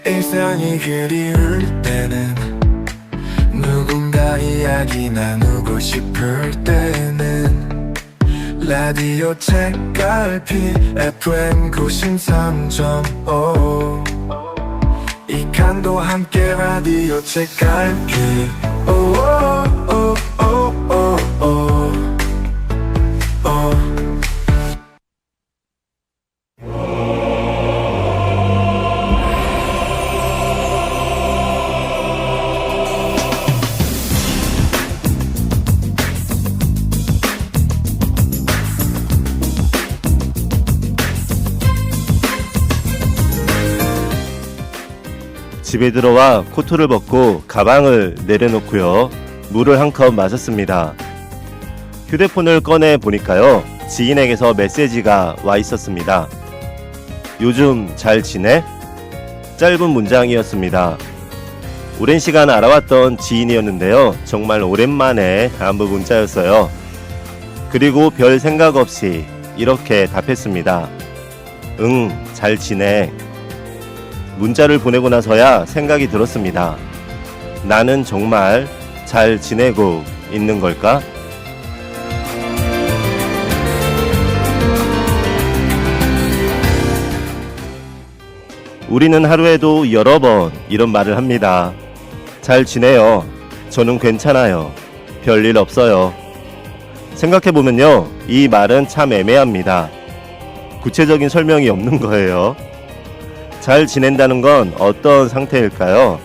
일상이 그리울 때는 누군가 이야기 나누고 싶을 때는 라디오 책갈피 FM 93.5 이 칸도 함께 라디오 책갈피 집에 들어와 코트를 벗고 가방을 내려놓고요. 물을 한 컵 마셨습니다. 휴대폰을 꺼내 보니까요. 지인에게서 메시지가 와 있었습니다. 요즘 잘 지내? 짧은 문장이었습니다. 오랜 시간 알아왔던 지인이었는데요. 정말 오랜만에 안부 문자였어요. 그리고 별 생각 없이 이렇게 답했습니다. 응, 잘 지내. 문자를 보내고 나서야 생각이 들었습니다. 나는 정말 잘 지내고 있는 걸까? 우리는 하루에도 여러 번 이런 말을 합니다. 잘 지내요. 저는 괜찮아요. 별일 없어요. 생각해보면요. 이 말은 참 애매합니다. 구체적인 설명이 없는 거예요. 잘 지낸다는 건 어떤 상태일까요?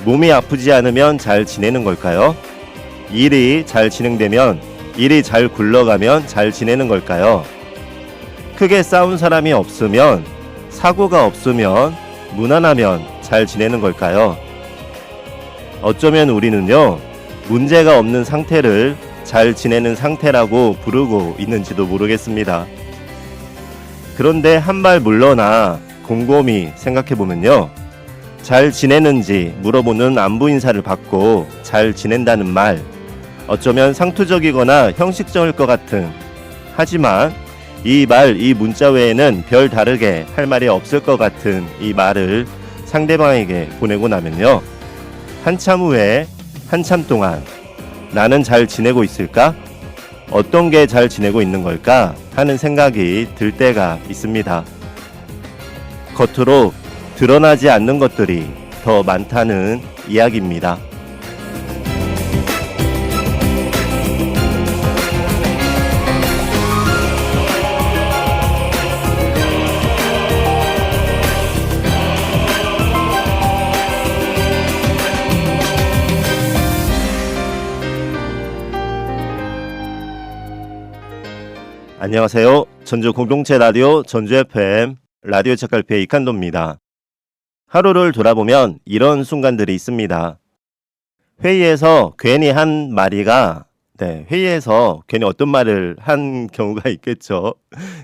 몸이 아프지 않으면 잘 지내는 걸까요? 일이 잘 진행되면, 일이 잘 굴러가면 잘 지내는 걸까요? 크게 싸운 사람이 없으면, 사고가 없으면, 무난하면 잘 지내는 걸까요? 어쩌면 우리는요, 문제가 없는 상태를 잘 지내는 상태라고 부르고 있는지도 모르겠습니다. 그런데 한 발 물러나 곰곰이 생각해보면요. 잘 지내는지 물어보는 안부 인사를 받고 잘 지낸다는 말, 어쩌면 상투적이거나 형식적일 것 같은, 하지만 이 말, 이 문자 외에는 별 다르게 할 말이 없을 것 같은 이 말을 상대방에게 보내고 나면요. 한참 후에, 한참 동안 나는 잘 지내고 있을까? 어떤 게 잘 지내고 있는 걸까? 하는 생각이 들 때가 있습니다. 겉으로 드러나지 않는 것들이 더 많다는 이야기입니다. 안녕하세요. 전주 공동체 라디오 전주 FM 라디오 책갈피의 이칸도입니다. 하루를 돌아보면 이런 순간들이 있습니다. 회의에서 괜히 한 말이가 회의에서 괜히 어떤 말을 한 경우가 있겠죠.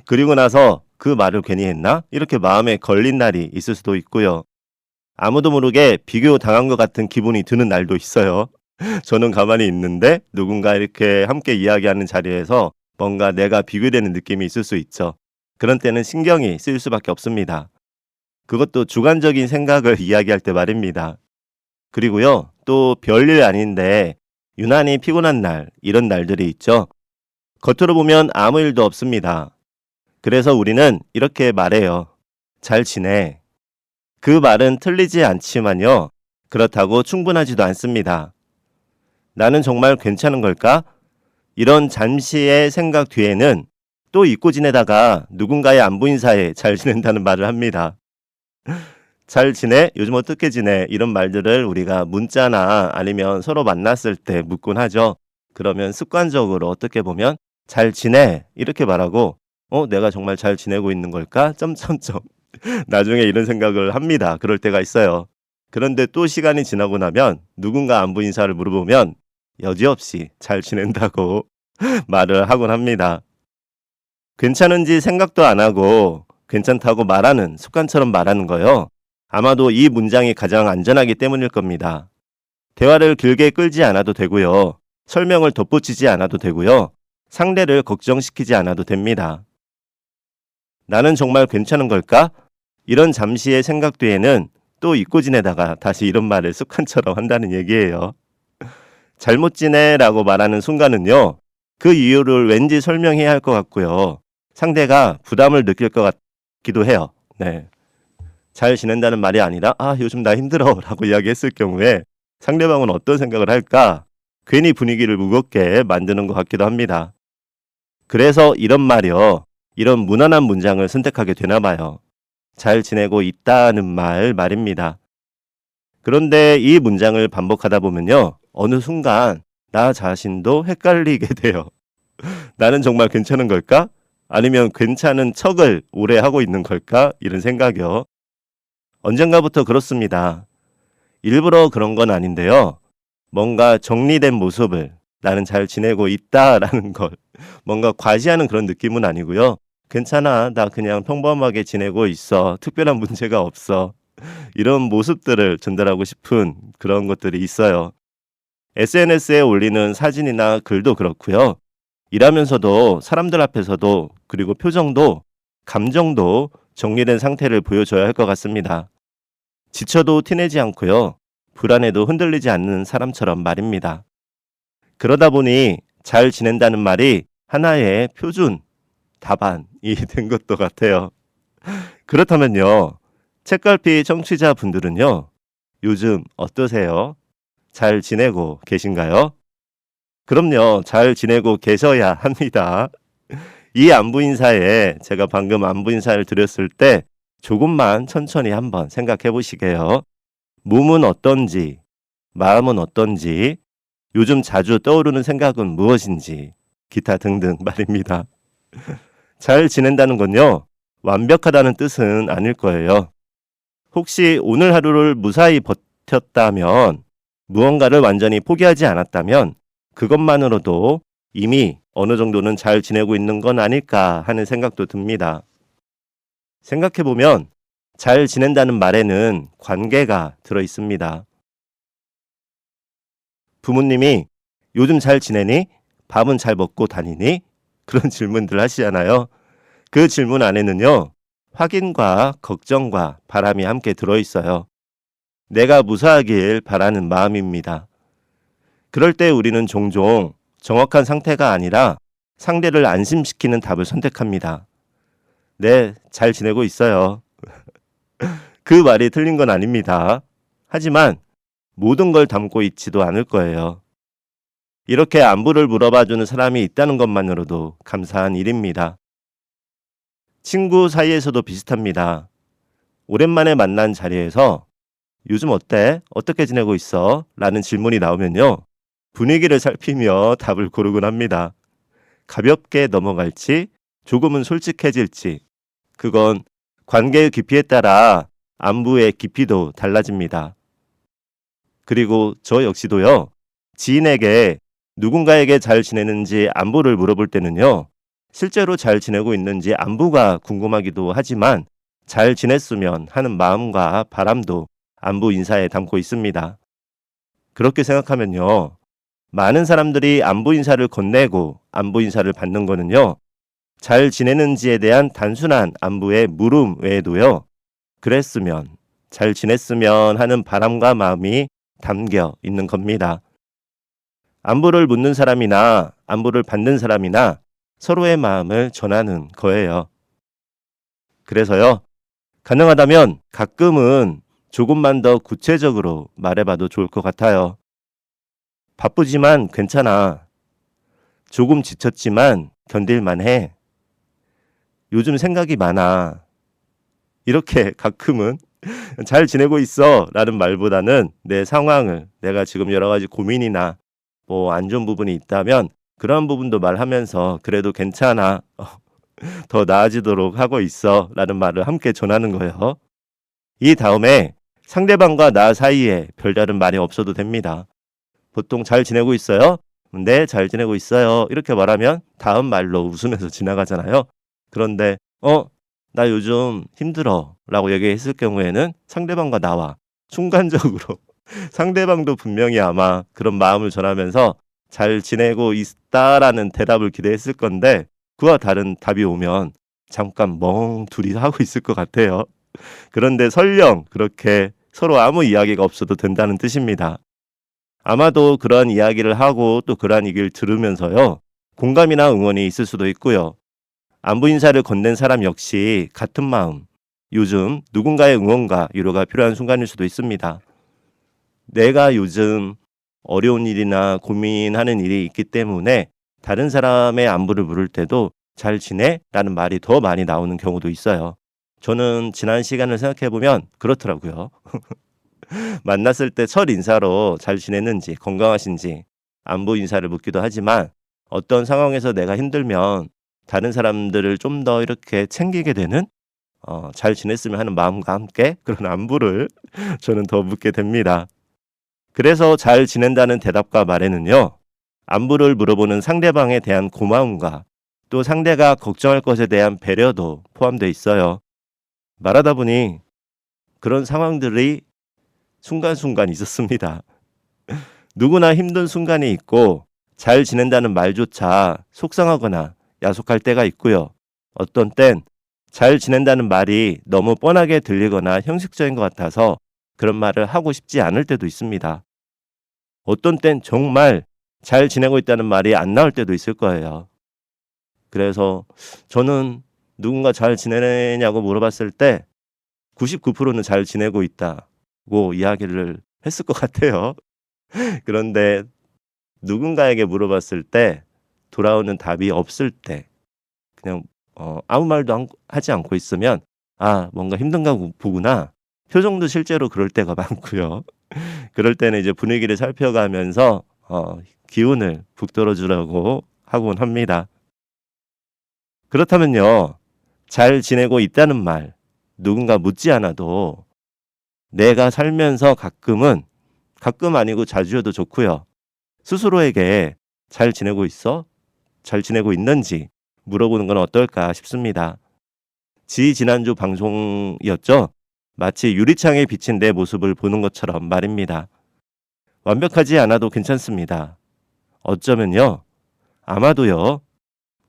그리고 나서 그 말을 괜히 했나? 이렇게 마음에 걸린 날이 있을 수도 있고요. 아무도 모르게 비교 당한 것 같은 기분이 드는 날도 있어요. 저는 가만히 있는데 누군가 이렇게 함께 이야기하는 자리에서 뭔가 내가 비교되는 느낌이 있을 수 있죠. 그런 때는 신경이 쓰일 수밖에 없습니다. 그것도 주관적인 생각을 이야기할 때 말입니다. 그리고요, 또 별일 아닌데 유난히 피곤한 날, 이런 날들이 있죠. 겉으로 보면 아무 일도 없습니다. 그래서 우리는 이렇게 말해요. 잘 지내. 그 말은 틀리지 않지만요. 그렇다고 충분하지도 않습니다. 나는 정말 괜찮은 걸까? 이런 잠시의 생각 뒤에는 또 잊고 지내다가 누군가의 안부 인사에 잘 지낸다는 말을 합니다. 잘 지내? 요즘 어떻게 지내? 이런 말들을 우리가 문자나 아니면 서로 만났을 때 묻곤 하죠. 그러면 습관적으로 어떻게 보면 잘 지내? 이렇게 말하고 내가 정말 잘 지내고 있는 걸까? 점점점. 나중에 이런 생각을 합니다. 그럴 때가 있어요. 그런데 또 시간이 지나고 나면 누군가 안부 인사를 물어보면 여지없이 잘 지낸다고 말을 하곤 합니다. 괜찮은지 생각도 안 하고 괜찮다고 말하는 습관처럼 말하는 거요. 아마도 이 문장이 가장 안전하기 때문일 겁니다. 대화를 길게 끌지 않아도 되고요. 설명을 덧붙이지 않아도 되고요. 상대를 걱정시키지 않아도 됩니다. 나는 정말 괜찮은 걸까? 이런 잠시의 생각 뒤에는 또 잊고 지내다가 다시 이런 말을 습관처럼 한다는 얘기예요. 잘못 지내라고 말하는 순간은요, 그 이유를 왠지 설명해야 할 것 같고요. 상대가 부담을 느낄 것 같기도 해요. 네. 잘 지낸다는 말이 아니라, 요즘 나 힘들어 라고 이야기했을 경우에 상대방은 어떤 생각을 할까? 괜히 분위기를 무겁게 만드는 것 같기도 합니다. 그래서 이런 말이요. 이런 무난한 문장을 선택하게 되나 봐요. 잘 지내고 있다는 말입니다. 그런데 이 문장을 반복하다 보면요. 어느 순간 나 자신도 헷갈리게 돼요. 나는 정말 괜찮은 걸까? 아니면 괜찮은 척을 오래 하고 있는 걸까? 이런 생각이요. 언젠가부터 그렇습니다. 일부러 그런 건 아닌데요. 뭔가 정리된 모습을 나는 잘 지내고 있다라는 걸 뭔가 과시하는 그런 느낌은 아니고요. 괜찮아. 나 그냥 평범하게 지내고 있어. 특별한 문제가 없어. 이런 모습들을 전달하고 싶은 그런 것들이 있어요. SNS에 올리는 사진이나 글도 그렇고요. 일하면서도 사람들 앞에서도 그리고 표정도 감정도 정리된 상태를 보여줘야 할 것 같습니다. 지쳐도 티내지 않고요. 불안해도 흔들리지 않는 사람처럼 말입니다. 그러다 보니 잘 지낸다는 말이 하나의 표준 답안이 된 것도 같아요. 그렇다면요. 책갈피 청취자분들은요. 요즘 어떠세요? 잘 지내고 계신가요? 그럼요. 잘 지내고 계셔야 합니다. 이 안부 인사에 제가 방금 안부 인사를 드렸을 때 조금만 천천히 한번 생각해 보시게요. 몸은 어떤지, 마음은 어떤지, 요즘 자주 떠오르는 생각은 무엇인지, 기타 등등 말입니다. 잘 지낸다는 건요, 완벽하다는 뜻은 아닐 거예요. 혹시 오늘 하루를 무사히 버텼다면, 무언가를 완전히 포기하지 않았다면, 그것만으로도 이미 어느 정도는 잘 지내고 있는 건 아닐까 하는 생각도 듭니다. 생각해보면 잘 지낸다는 말에는 관계가 들어 있습니다. 부모님이 요즘 잘 지내니? 밥은 잘 먹고 다니니? 그런 질문들 하시잖아요. 그 질문 안에는요. 확인과 걱정과 바람이 함께 들어 있어요. 내가 무사하길 바라는 마음입니다. 그럴 때 우리는 종종 정확한 상태가 아니라 상대를 안심시키는 답을 선택합니다. 네, 잘 지내고 있어요. 그 말이 틀린 건 아닙니다. 하지만 모든 걸 담고 있지도 않을 거예요. 이렇게 안부를 물어봐주는 사람이 있다는 것만으로도 감사한 일입니다. 친구 사이에서도 비슷합니다. 오랜만에 만난 자리에서 요즘 어때? 어떻게 지내고 있어? 라는 질문이 나오면요. 분위기를 살피며 답을 고르곤 합니다. 가볍게 넘어갈지, 조금은 솔직해질지, 그건 관계의 깊이에 따라 안부의 깊이도 달라집니다. 그리고 저 역시도요, 지인에게 누군가에게 잘 지내는지 안부를 물어볼 때는요, 실제로 잘 지내고 있는지 안부가 궁금하기도 하지만 잘 지냈으면 하는 마음과 바람도 안부 인사에 담고 있습니다. 그렇게 생각하면요, 많은 사람들이 안부 인사를 건네고 안부 인사를 받는 거는요, 잘 지내는지에 대한 단순한 안부의 물음 외에도요, 그랬으면, 잘 지냈으면 하는 바람과 마음이 담겨 있는 겁니다. 안부를 묻는 사람이나 안부를 받는 사람이나 서로의 마음을 전하는 거예요. 그래서요, 가능하다면 가끔은 조금만 더 구체적으로 말해봐도 좋을 것 같아요. 바쁘지만 괜찮아. 조금 지쳤지만 견딜만 해. 요즘 생각이 많아. 이렇게 가끔은 잘 지내고 있어 라는 말보다는 내 상황을, 내가 지금 여러 가지 고민이나 안 좋은 부분이 있다면 그런 부분도 말하면서 그래도 괜찮아. 더 나아지도록 하고 있어 라는 말을 함께 전하는 거예요. 이 다음에 상대방과 나 사이에 별다른 말이 없어도 됩니다. 보통 잘 지내고 있어요? 네, 잘 지내고 있어요. 이렇게 말하면 다음 말로 웃으면서 지나가잖아요. 그런데 나 요즘 힘들어 라고 얘기했을 경우에는 상대방과 나와 순간적으로 상대방도 분명히 아마 그런 마음을 전하면서 잘 지내고 있다라는 대답을 기대했을 건데 그와 다른 답이 오면 잠깐 멍 둘이 하고 있을 것 같아요. 그런데 설령 그렇게 서로 아무 이야기가 없어도 된다는 뜻입니다. 아마도 그러한 이야기를 하고 또 그러한 얘기를 들으면서요. 공감이나 응원이 있을 수도 있고요. 안부 인사를 건넨 사람 역시 같은 마음, 요즘 누군가의 응원과 위로가 필요한 순간일 수도 있습니다. 내가 요즘 어려운 일이나 고민하는 일이 있기 때문에 다른 사람의 안부를 물을 때도 잘 지내? 라는 말이 더 많이 나오는 경우도 있어요. 저는 지난 시간을 생각해보면 그렇더라고요. 만났을 때 첫 인사로 잘 지냈는지 건강하신지 안부 인사를 묻기도 하지만 어떤 상황에서 내가 힘들면 다른 사람들을 좀 더 이렇게 챙기게 되는 잘 지냈으면 하는 마음과 함께 그런 안부를 저는 더 묻게 됩니다. 그래서 잘 지낸다는 대답과 말에는요. 안부를 물어보는 상대방에 대한 고마움과 또 상대가 걱정할 것에 대한 배려도 포함되어 있어요. 말하다 보니 그런 상황들이 순간순간 있었습니다. 누구나 힘든 순간이 있고 잘 지낸다는 말조차 속상하거나 야속할 때가 있고요. 어떤 땐 잘 지낸다는 말이 너무 뻔하게 들리거나 형식적인 것 같아서 그런 말을 하고 싶지 않을 때도 있습니다. 어떤 땐 정말 잘 지내고 있다는 말이 안 나올 때도 있을 거예요. 그래서 저는 누군가 잘 지내냐고 물어봤을 때 99%는 잘 지내고 있다고 이야기를 했을 것 같아요. 그런데 누군가에게 물어봤을 때 돌아오는 답이 없을 때 그냥 아무 말도 하지 않고 있으면 뭔가 힘든가 보구나. 표정도 실제로 그럴 때가 많고요. 그럴 때는 이제 분위기를 살펴가면서 기운을 북돋워 주려고 하곤 합니다. 그렇다면요. 잘 지내고 있다는 말 누군가 묻지 않아도 내가 살면서 가끔 아니고 자주 해도 좋고요. 스스로에게 잘 지내고 있어? 잘 지내고 있는지 물어보는 건 어떨까 싶습니다. 지난주 방송이었죠? 마치 유리창에 비친 내 모습을 보는 것처럼 말입니다. 완벽하지 않아도 괜찮습니다. 어쩌면요. 아마도요.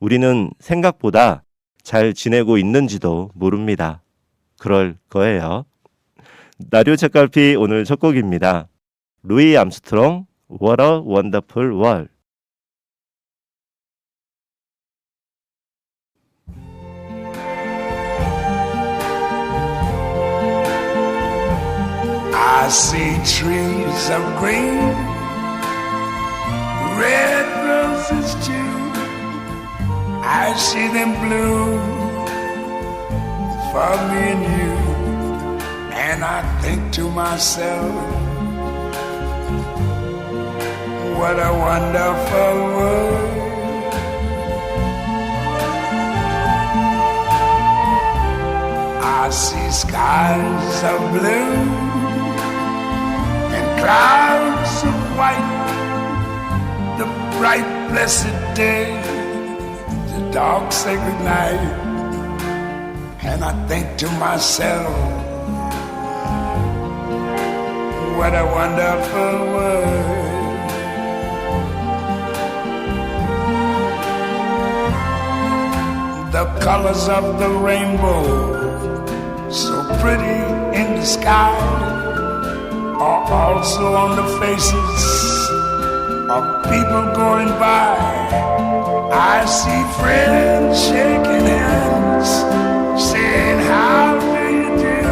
우리는 생각보다 잘 지내고 있는지도 모릅니다. 그럴 거예요. 라디오 책갈피 오늘 첫 곡입니다. 루이 암스트롱, What a Wonderful World. I see trees of green, red roses too. I see them bloom for me and you. And I think to myself, what a wonderful world. I see skies of blue and clouds of white, the bright blessed day, the dark sacred night. And I think to myself, what a wonderful world. The colors of the rainbow, so pretty in the sky, are also on the faces of people going by. I see friends shaking hands, saying, how do you do?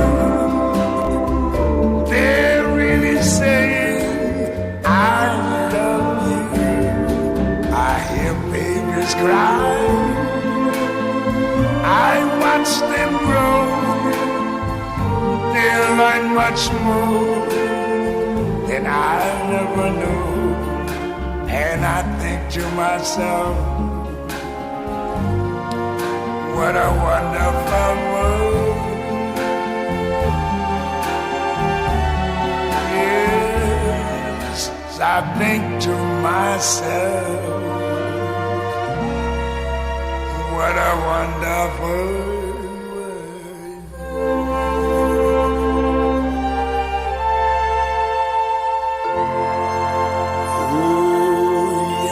They're really saying, I love you. I hear babies cry, I watch them grow. They'll learn much more than I never knew. And I think to myself, what a wonderful world. Yes, I think to myself, what a wonderful world. Oh,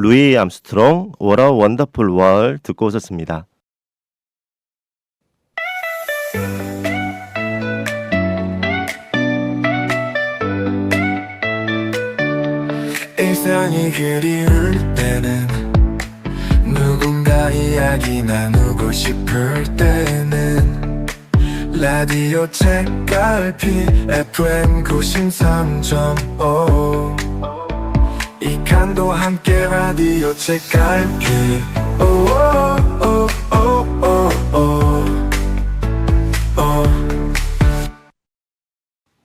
루이 암스트롱 What a Wonderful World 듣고 오셨습니다. 일상이 그리울 때는 누군가 이야기 나누고 싶을 때는 라디오 책갈피 FM 93.5 이칸도 함께 라디오 책갈피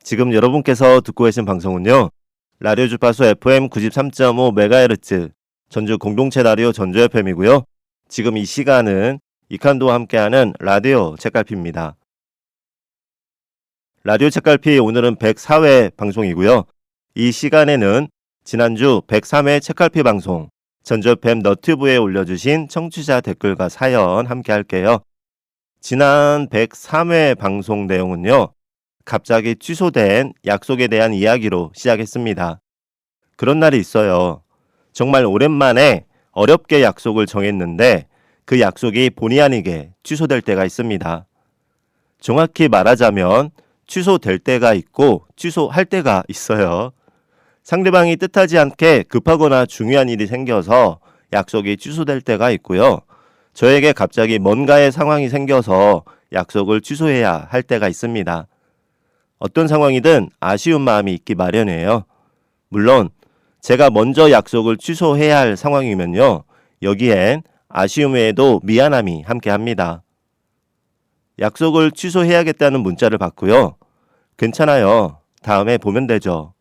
지금 여러분께서 듣고 계신 방송은요. 라디오 주파수 FM 93.5MHz 전주 공동체 라디오 전주 FM이고요. 지금 이 시간은 이칸도와 함께하는 라디오 책갈피입니다. 라디오 책갈피 오늘은 104회 방송이고요. 이 시간에는 지난주 103회 책갈피 방송 전주 FM 너튜브에 올려주신 청취자 댓글과 사연 함께 할게요. 지난 103회 방송 내용은요. 갑자기 취소된 약속에 대한 이야기로 시작했습니다. 그런 날이 있어요. 정말 오랜만에 어렵게 약속을 정했는데 그 약속이 본의 아니게 취소될 때가 있습니다. 정확히 말하자면 취소될 때가 있고 취소할 때가 있어요. 상대방이 뜻하지 않게 급하거나 중요한 일이 생겨서 약속이 취소될 때가 있고요. 저에게 갑자기 뭔가의 상황이 생겨서 약속을 취소해야 할 때가 있습니다. 어떤 상황이든 아쉬운 마음이 있기 마련이에요. 물론 제가 먼저 약속을 취소해야 할 상황이면요. 여기엔 아쉬움 외에도 미안함이 함께합니다. 약속을 취소해야겠다는 문자를 받고요. 괜찮아요. 다음에 보면 되죠.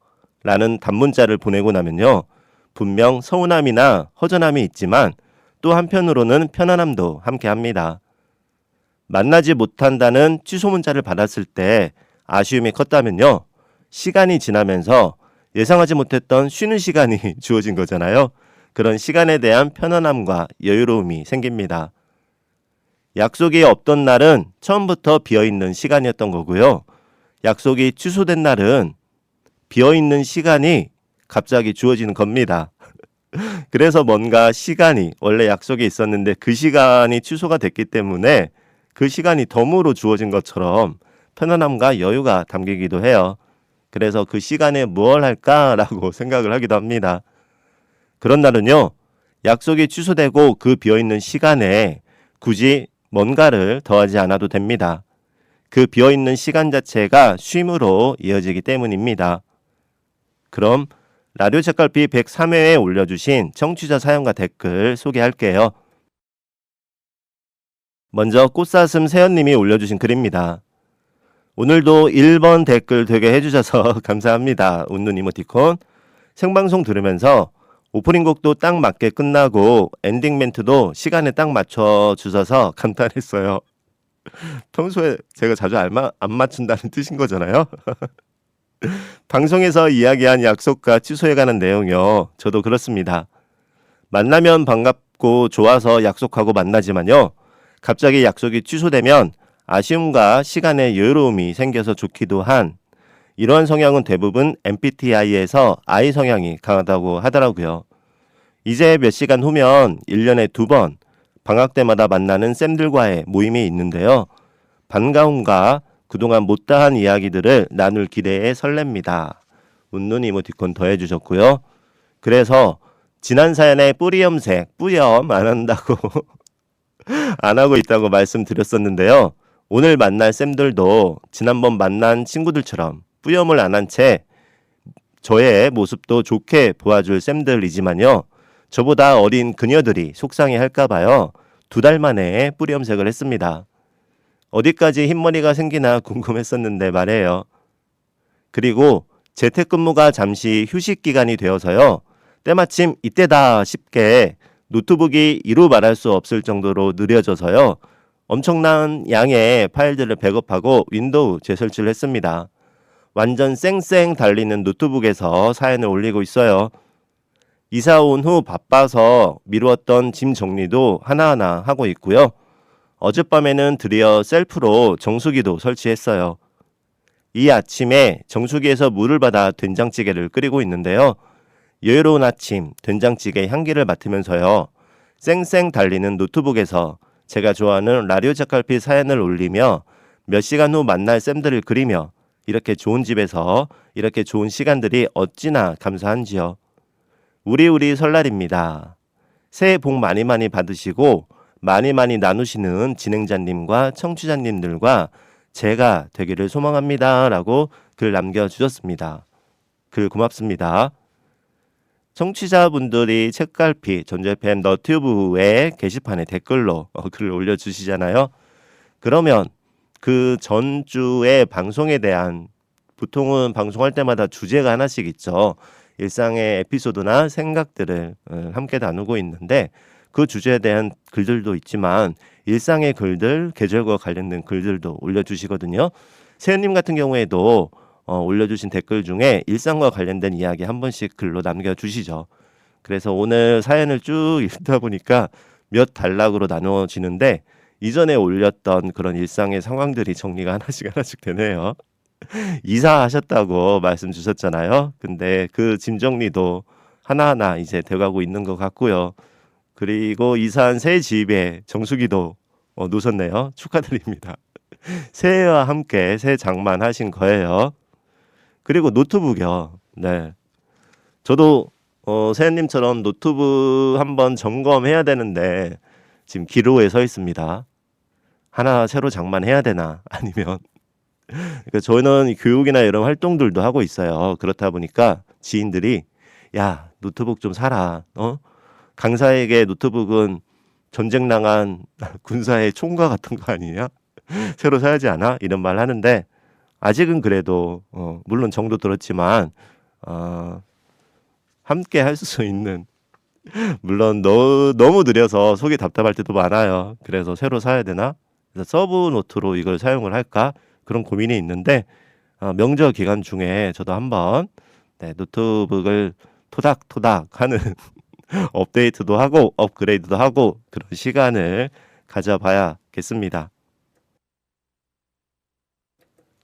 라는 단문자를 보내고 나면요. 분명 서운함이나 허전함이 있지만 또 한편으로는 편안함도 함께합니다. 만나지 못한다는 취소 문자를 받았을 때 아쉬움이 컸다면요. 시간이 지나면서 예상하지 못했던 쉬는 시간이 주어진 거잖아요. 그런 시간에 대한 편안함과 여유로움이 생깁니다. 약속이 없던 날은 처음부터 비어있는 시간이었던 거고요. 약속이 취소된 날은 비어있는 시간이 갑자기 주어지는 겁니다. 그래서 뭔가 시간이 원래 약속이 있었는데 그 시간이 취소가 됐기 때문에 그 시간이 덤으로 주어진 것처럼 편안함과 여유가 담기기도 해요. 그래서 그 시간에 무엇을 할까라고 생각을 하기도 합니다. 그런 날은요. 약속이 취소되고 그 비어있는 시간에 굳이 뭔가를 더하지 않아도 됩니다. 그 비어있는 시간 자체가 쉼으로 이어지기 때문입니다. 그럼 라디오 책갈피 103회에 올려주신 청취자 사연과 댓글 소개할게요. 먼저 꽃사슴 세연님이 올려주신 글입니다. 오늘도 1번 댓글 되게 해주셔서 감사합니다. 웃는 이모티콘. 생방송 들으면서 오프닝 곡도 딱 맞게 끝나고 엔딩 멘트도 시간에 딱 맞춰주셔서 감탄했어요. 평소에 제가 자주 안 맞춘다는 뜻인 거잖아요. 방송에서 이야기한 약속과 취소해가는 내용이요. 저도 그렇습니다. 만나면 반갑고 좋아서 약속하고 만나지만요. 갑자기 약속이 취소되면 아쉬움과 시간의 여유로움이 생겨서 좋기도 한 이러한 성향은 대부분 MBTI에서 I 성향이 강하다고 하더라고요. 이제 몇 시간 후면 1년에 2번 방학 때마다 만나는 쌤들과의 모임이 있는데요. 반가움과 그동안 못다한 이야기들을 나눌 기대에 설렙니다. 웃는 이모티콘 더해주셨고요. 그래서 지난 사연에 뿌리 염색, 뿌염 안 한다고 안 하고 있다고 말씀드렸었는데요. 오늘 만날 쌤들도 지난번 만난 친구들처럼 뿌염을 안 한 채 저의 모습도 좋게 보아줄 쌤들이지만요. 저보다 어린 그녀들이 속상해 할까봐요. 2달 만에 뿌리 염색을 했습니다. 어디까지 흰머리가 생기나 궁금했었는데 말이에요. 그리고 재택근무가 잠시 휴식 기간이 되어서요. 때마침 이때다 싶게 노트북이 이루 말할 수 없을 정도로 느려져서요. 엄청난 양의 파일들을 백업하고 윈도우 재설치를 했습니다. 완전 쌩쌩 달리는 노트북에서 사연을 올리고 있어요. 이사 온 후 바빠서 미루었던 짐 정리도 하나하나 하고 있고요. 어젯밤에는 드디어 셀프로 정수기도 설치했어요. 이 아침에 정수기에서 물을 받아 된장찌개를 끓이고 있는데요. 여유로운 아침 된장찌개 향기를 맡으면서요. 쌩쌩 달리는 노트북에서 제가 좋아하는 라디오 책갈피 사연을 올리며 몇 시간 후 만날 쌤들을 그리며 이렇게 좋은 집에서 이렇게 좋은 시간들이 어찌나 감사한지요. 우리 설날입니다. 새해 복 많이 많이 받으시고 많이 많이 나누시는 진행자님과 청취자님들과 제가 되기를 소망합니다. 라고 글 남겨주셨습니다. 글 고맙습니다. 청취자분들이 책갈피 전주 FM 너튜브의 게시판에 댓글로 글을 올려주시잖아요. 그러면 그 전주의 방송에 대한 보통은 방송할 때마다 주제가 하나씩 있죠. 일상의 에피소드나 생각들을 함께 나누고 있는데 그 주제에 대한 글들도 있지만 일상의 글들, 계절과 관련된 글들도 올려주시거든요. 세연님 같은 경우에도 올려주신 댓글 중에 일상과 관련된 이야기 한 번씩 글로 남겨주시죠. 그래서 오늘 사연을 쭉 읽다 보니까 몇 단락으로 나누어지는데 이전에 올렸던 그런 일상의 상황들이 정리가 하나씩 되네요. 이사하셨다고 말씀 주셨잖아요. 근데 그 짐 정리도 하나하나 이제 돼가고 있는 것 같고요. 그리고 이사한 새 집에 정수기도 놓으셨네요. 축하드립니다. 새해와 함께 새 장만하신 거예요. 그리고 노트북이요. 네, 저도 세연님처럼 노트북 한번 점검해야 되는데 지금 기로에 서 있습니다. 하나 새로 장만해야 되나 아니면 그러니까 저는 교육이나 이런 활동들도 하고 있어요. 그렇다 보니까 지인들이 야 노트북 좀 사라. 강사에게 노트북은 전쟁 나간 군사의 총과 같은 거 아니냐? 새로 사야지 않아? 이런 말 하는데 아직은 그래도 물론 정도 들었지만 함께 할 수 있는 물론 너무 느려서 속이 답답할 때도 많아요. 그래서 새로 사야 되나? 그래서 서브 노트로 이걸 사용을 할까? 그런 고민이 있는데 명절 기간 중에 저도 한번 노트북을 토닥토닥 하는 업데이트도 하고 업그레이드도 하고 그런 시간을 가져봐야겠습니다.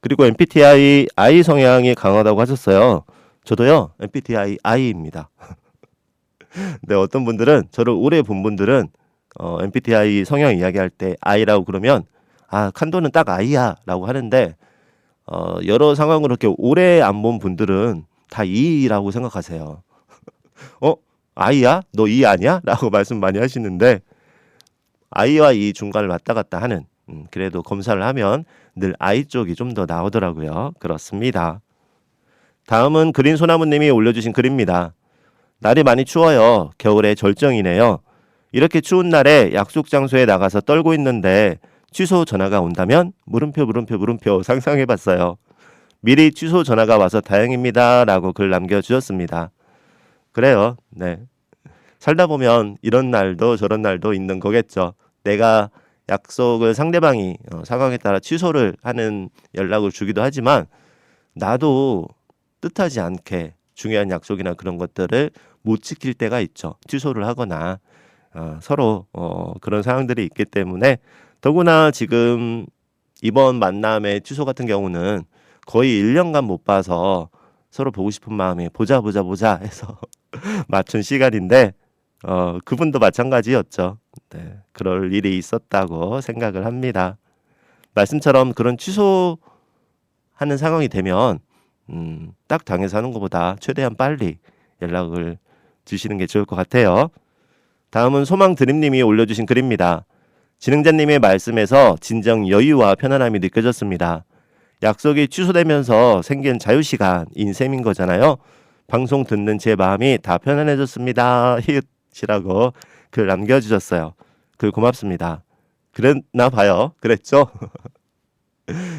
그리고 MBTI I 성향이 강하다고 하셨어요. 저도요 MBTI I입니다. 근데 어떤 분들은 저를 오래 본 분들은 MBTI 성향 이야기할 때 I라고 그러면 아 칸도는 딱 I야 라고 하는데 여러 상황으로 이렇게 오래 안 본 분들은 다 E라고 생각하세요. I야? 너 E 아니야? 라고 말씀 많이 하시는데 I와 E 중간을 왔다 갔다 하는 그래도 검사를 하면 늘 I 쪽이 좀 더 나오더라고요. 그렇습니다. 다음은 그린 소나무님이 올려주신 글입니다. 날이 많이 추워요. 겨울에 절정이네요. 이렇게 추운 날에 약속 장소에 나가서 떨고 있는데 취소 전화가 온다면 물음표 상상해봤어요. 미리 취소 전화가 와서 다행입니다. 라고 글 남겨주셨습니다. 그래요. 네. 살다 보면 이런 날도 저런 날도 있는 거겠죠. 내가 약속을 상대방이 상황에 따라 취소를 하는 연락을 주기도 하지만 나도 뜻하지 않게 중요한 약속이나 그런 것들을 못 지킬 때가 있죠. 취소를 하거나 서로 그런 상황들이 있기 때문에 더구나 지금 이번 만남의 취소 같은 경우는 거의 1년간 못 봐서 서로 보고 싶은 마음이 보자 해서 맞춘 시간인데 그분도 마찬가지였죠. 네, 그럴 일이 있었다고 생각을 합니다. 말씀처럼 그런 취소하는 상황이 되면 딱 당해서 하는 것보다 최대한 빨리 연락을 주시는 게 좋을 것 같아요. 다음은 소망드림님이 올려주신 글입니다. 진행자님의 말씀에서 진정 여유와 편안함이 느껴졌습니다. 약속이 취소되면서 생긴 자유시간인 셈인 거잖아요. 방송 듣는 제 마음이 다 편안해졌습니다. 히읗이라고 글 남겨주셨어요. 글 고맙습니다. 그랬나 봐요. 그랬죠?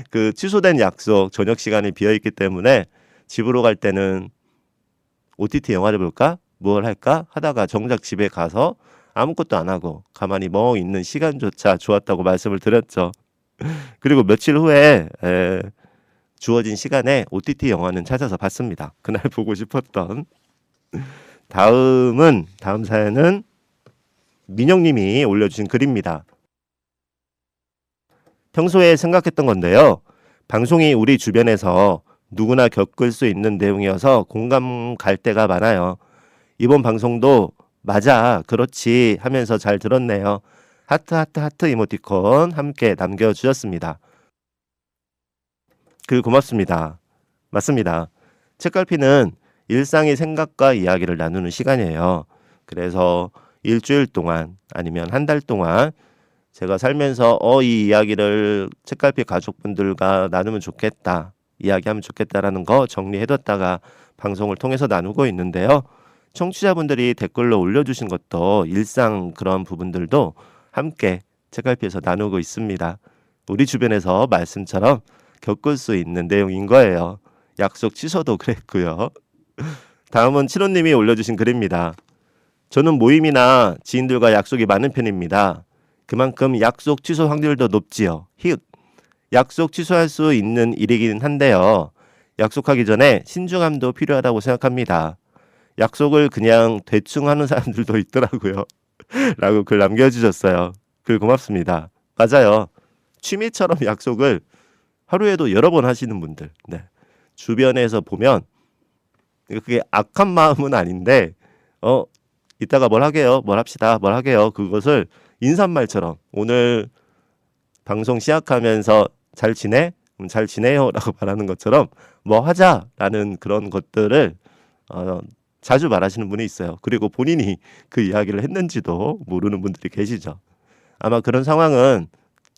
그 취소된 약속 저녁 시간이 비어있기 때문에 집으로 갈 때는 OTT 영화를 볼까? 뭘 할까? 하다가 정작 집에 가서 아무것도 안 하고 가만히 멍 있는 시간조차 좋았다고 말씀을 드렸죠. 그리고 며칠 후에 주어진 시간에 OTT 영화는 찾아서 봤습니다. 그날 보고 싶었던. 다음 사연은 민영님이 올려주신 글입니다. 평소에 생각했던 건데요. 방송이 우리 주변에서 누구나 겪을 수 있는 내용이어서 공감 갈 때가 많아요. 이번 방송도 맞아, 그렇지 하면서 잘 들었네요. 하트 하트 하트 이모티콘 함께 남겨주셨습니다. 글 고맙습니다. 맞습니다. 책갈피는 일상의 생각과 이야기를 나누는 시간이에요. 그래서 일주일 동안 아니면 한 달 동안 제가 살면서 이 이야기를 책갈피 가족분들과 나누면 좋겠다, 이야기하면 좋겠다라는 거 정리해뒀다가 방송을 통해서 나누고 있는데요. 청취자분들이 댓글로 올려주신 것도 일상 그런 부분들도 함께 책갈피에서 나누고 있습니다. 우리 주변에서 말씀처럼 겪을 수 있는 내용인 거예요. 약속 취소도 그랬고요. 다음은 칠호님이 올려주신 글입니다. 저는 모임이나 지인들과 약속이 많은 편입니다. 그만큼 약속 취소 확률도 높지요. 약속 취소할 수 있는 일이긴 한데요. 약속하기 전에 신중함도 필요하다고 생각합니다. 약속을 그냥 대충 하는 사람들도 있더라고요. 라고 글 남겨주셨어요. 글 고맙습니다. 맞아요. 취미처럼 약속을 하루에도 여러 번 하시는 분들, 네. 주변에서 보면 그게 악한 마음은 아닌데 이따가 뭘 하게요, 뭘 합시다, 뭘 하게요, 그것을 인사말처럼 오늘 방송 시작하면서 잘 지내? 잘 지내요 라고 말하는 것처럼 뭐 하자라는 그런 것들을 자주 말하시는 분이 있어요. 그리고 본인이 그 이야기를 했는지도 모르는 분들이 계시죠. 아마 그런 상황은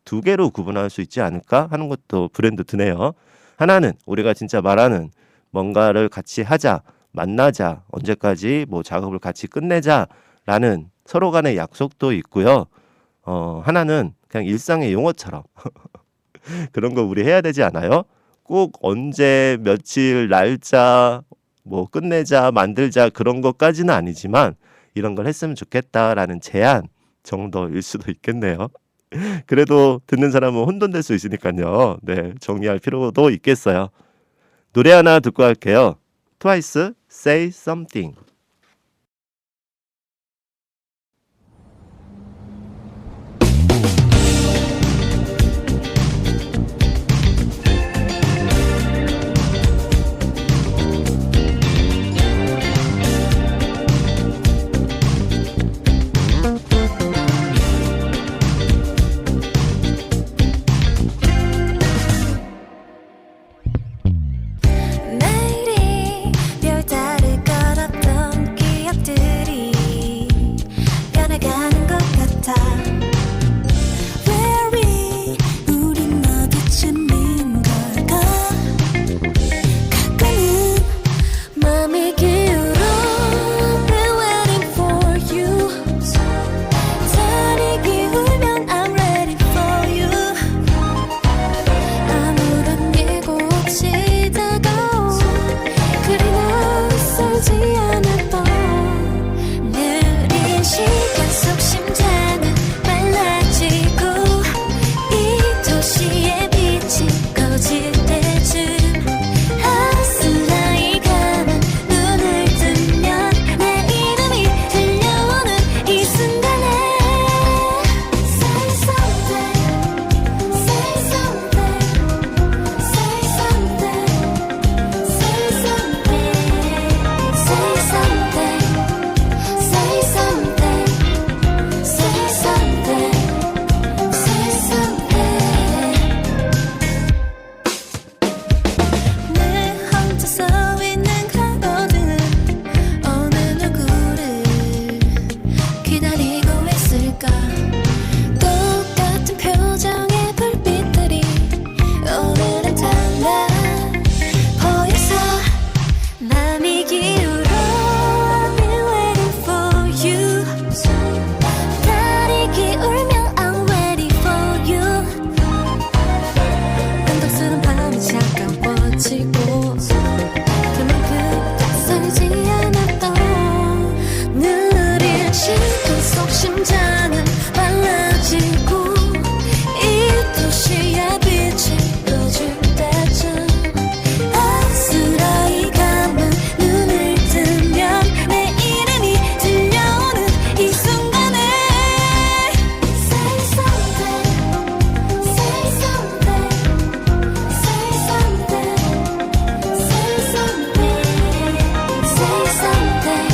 두 개로 구분할 수 있지 않을까 하는 것도 브랜드 드네요. 하나는 우리가 진짜 말하는 뭔가를 같이 하자, 만나자, 언제까지 뭐 작업을 같이 끝내자라는 서로 간의 약속도 있고요. 하나는 그냥 일상의 용어처럼 그런 거 우리 해야 되지 않아요? 꼭 언제, 며칠, 날짜, 뭐 끝내자, 만들자 그런 것까지는 아니지만 이런 걸 했으면 좋겠다라는 제안 정도일 수도 있겠네요. 그래도 듣는 사람은 혼돈될 수 있으니까요. 네, 정리할 필요도 있겠어요. 노래 하나 듣고 할게요. 트와이스, Say Something. 내일이 별다를 것 없던 기억들이 변해가는 것 같아. Very 우린 어디쯤인 걸까? 가끔은 맘이 기울어 Been waiting for you. 달이 기울면 I'm ready for you. 아무런 예고 없이 다가오 그리 낯설지 않았던 느린 시간 속 심장은 빨라지고 이 도시의 빛이 꺼질 때쯤 아스라이 감은 눈을 뜨면 내 이름이 들려오는 이 순간에 Say something, say something, say something, say something, say something, say something, say something, say something. 내 혼자 서 있는 가로등 어느 누구를 기다리고 있을까? 똑같은 표정의 불빛들이 오늘은 달라 보여서 맘이 기울어 Been waiting for you. 달이 기울면 I'm ready for you. 은덕스런 밤이 차가워지고 그만큼 낯설지 않았던 느린 시간 속 심장은 빨라지고 이 도시의 빛이 꺼질 때쯤 아스라이 감은 눈을 뜨면 내 이름이 들려오는 이 순간에 Say something, say something, say something, say something, say something,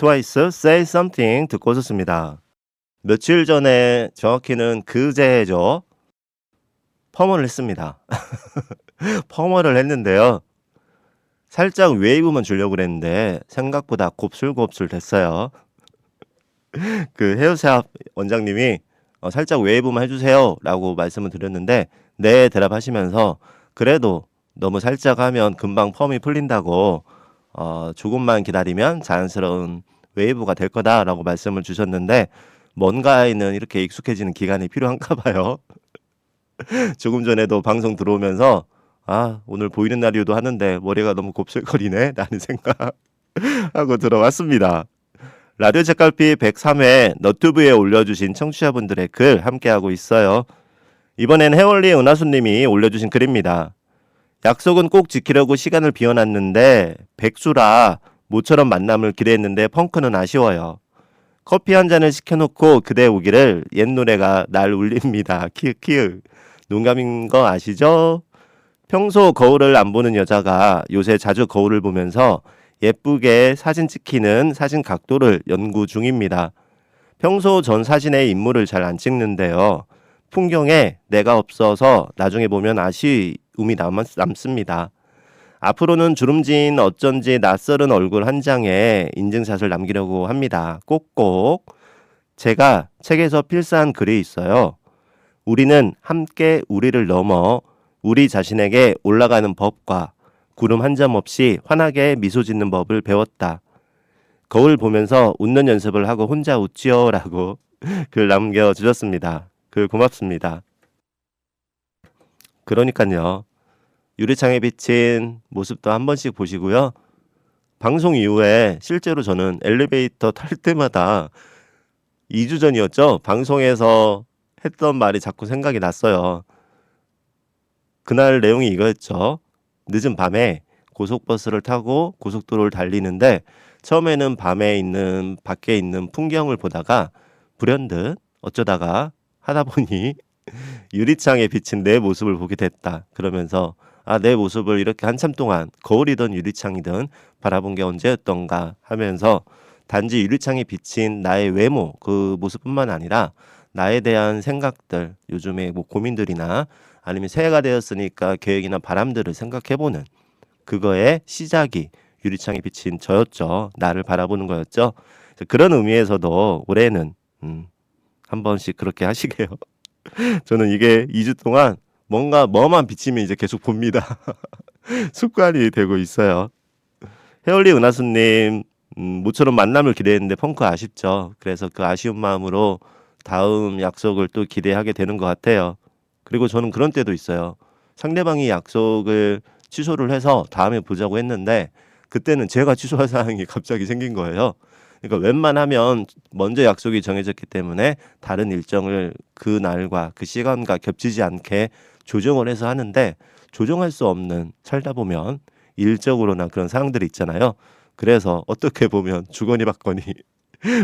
트와이스 Say Something 듣고 오셨습니다. 며칠 전에 정확히는 그제죠. 펌을 했습니다. 펌을 했는데요. 살짝 웨이브만 주려고 그랬는데 생각보다 곱슬곱슬 됐어요. 그 헤어샵 원장님이 살짝 웨이브만 해주세요 라고 말씀을 드렸는데 네 대답하시면서 그래도 너무 살짝 하면 금방 펌이 풀린다고 조금만 기다리면 자연스러운 웨이브가 될 거다라고 말씀을 주셨는데 뭔가에는 이렇게 익숙해지는 기간이 필요한가 봐요. 조금 전에도 방송 들어오면서 오늘 보이는 라디오도 하는데 머리가 너무 곱슬거리네 라는 생각하고 들어왔습니다. 라디오 책갈피 103회 너튜브에 올려주신 청취자분들의 글 함께하고 있어요. 이번엔 해월리 은하수님이 올려주신 글입니다. 약속은 꼭 지키려고 시간을 비워놨는데 백수라 모처럼 만남을 기대했는데 펑크는 아쉬워요. 커피 한 잔을 시켜놓고 그대 오기를 옛 노래가 날 울립니다. 키읔키읔. 농담인 거 아시죠? 평소 거울을 안 보는 여자가 요새 자주 거울을 보면서 예쁘게 사진 찍히는 사진 각도를 연구 중입니다. 평소 전 사진에 인물을 잘 안 찍는데요. 풍경에 내가 없어서 나중에 보면 아쉬움이 남습니다. 앞으로는 주름진 어쩐지 낯설은 얼굴 한 장에 인증샷을 남기려고 합니다. 꼭꼭. 제가 책에서 필사한 글이 있어요. 우리는 함께 우리를 넘어 우리 자신에게 올라가는 법과 구름 한 점 없이 환하게 미소 짓는 법을 배웠다. 거울 보면서 웃는 연습을 하고 혼자 웃지요 라고 글 남겨주셨습니다. 글 고맙습니다. 그러니까요. 유리창에 비친 모습도 한 번씩 보시고요. 방송 이후에 실제로 저는 엘리베이터 탈 때마다 2주 전이었죠. 방송에서 했던 말이 자꾸 생각이 났어요. 그날 내용이 이거였죠. 늦은 밤에 고속버스를 타고 고속도로를 달리는데 처음에는 밖에 있는 풍경을 보다가 불현듯 어쩌다가 하다 보니 유리창에 비친 내 모습을 보게 됐다. 그러면서 내 모습을 이렇게 한참 동안 거울이든 유리창이든 바라본 게 언제였던가 하면서 단지 유리창에 비친 나의 외모 그 모습뿐만 아니라 나에 대한 생각들, 요즘에 뭐 고민들이나 아니면 새해가 되었으니까 계획이나 바람들을 생각해보는 그거의 시작이 유리창에 비친 저였죠. 나를 바라보는 거였죠. 그런 의미에서도 올해는 한 번씩 그렇게 하시게요. 저는 이게 2주 동안 뭔가 뭐만 비치면 이제 계속 봅니다. 습관이 되고 있어요. 해월리 은하수님 모처럼 만남을 기대했는데 펑크 아쉽죠. 그래서 그 아쉬운 마음으로 다음 약속을 또 기대하게 되는 것 같아요. 그리고 저는 그런 때도 있어요. 상대방이 약속을 취소를 해서 다음에 보자고 했는데 그때는 제가 취소할 사항이 갑자기 생긴 거예요. 그러니까 웬만하면 먼저 약속이 정해졌기 때문에 다른 일정을 그 날과 그 시간과 겹치지 않게 조정을 해서 하는데 조정할 수 없는 살다 보면 일적으로나 그런 상황들이 있잖아요. 그래서 어떻게 보면 주거니 받거니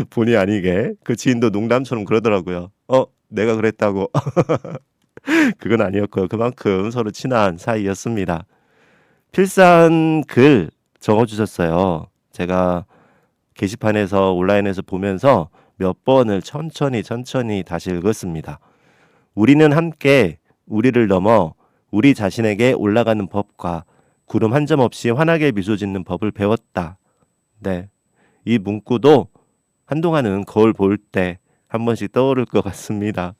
본의 아니게 그 지인도 농담처럼 그러더라고요. 내가 그랬다고. 그건 아니었고요. 그만큼 서로 친한 사이였습니다. 필사한 글 적어주셨어요. 제가 게시판에서 온라인에서 보면서 몇 번을 천천히 다시 읽었습니다. 우리는 함께 우리를 넘어 우리 자신에게 올라가는 법과 구름 한 점 없이 환하게 미소 짓는 법을 배웠다. 네, 이 문구도 한동안은 거울 볼 때 한 번씩 떠오를 것 같습니다.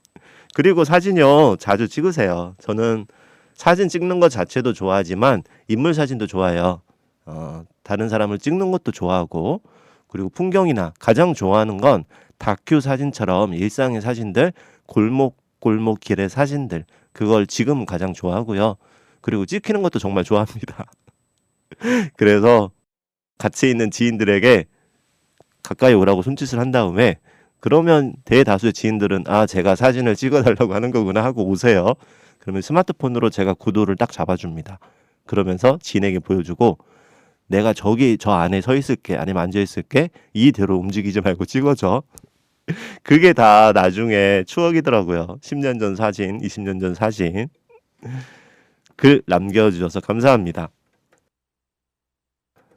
그리고 사진요 자주 찍으세요. 저는 사진 찍는 것 자체도 좋아하지만 인물 사진도 좋아해요. 다른 사람을 찍는 것도 좋아하고 그리고 풍경이나 가장 좋아하는 건 다큐 사진처럼 일상의 사진들, 골목 길의 사진들 그걸 지금 가장 좋아하고요. 그리고 찍히는 것도 정말 좋아합니다. 그래서 같이 있는 지인들에게 가까이 오라고 손짓을 한 다음에 그러면 대다수의 지인들은 제가 사진을 찍어달라고 하는 거구나 하고 오세요. 그러면 스마트폰으로 제가 구도를 딱 잡아줍니다. 그러면서 지인에게 보여주고 내가 저기 저 안에 서 있을게 아니면 앉아 있을게 이대로 움직이지 말고 찍어줘. 그게 다 나중에 추억이더라고요. 10년 전 사진, 20년 전 사진. 글 남겨주셔서 감사합니다.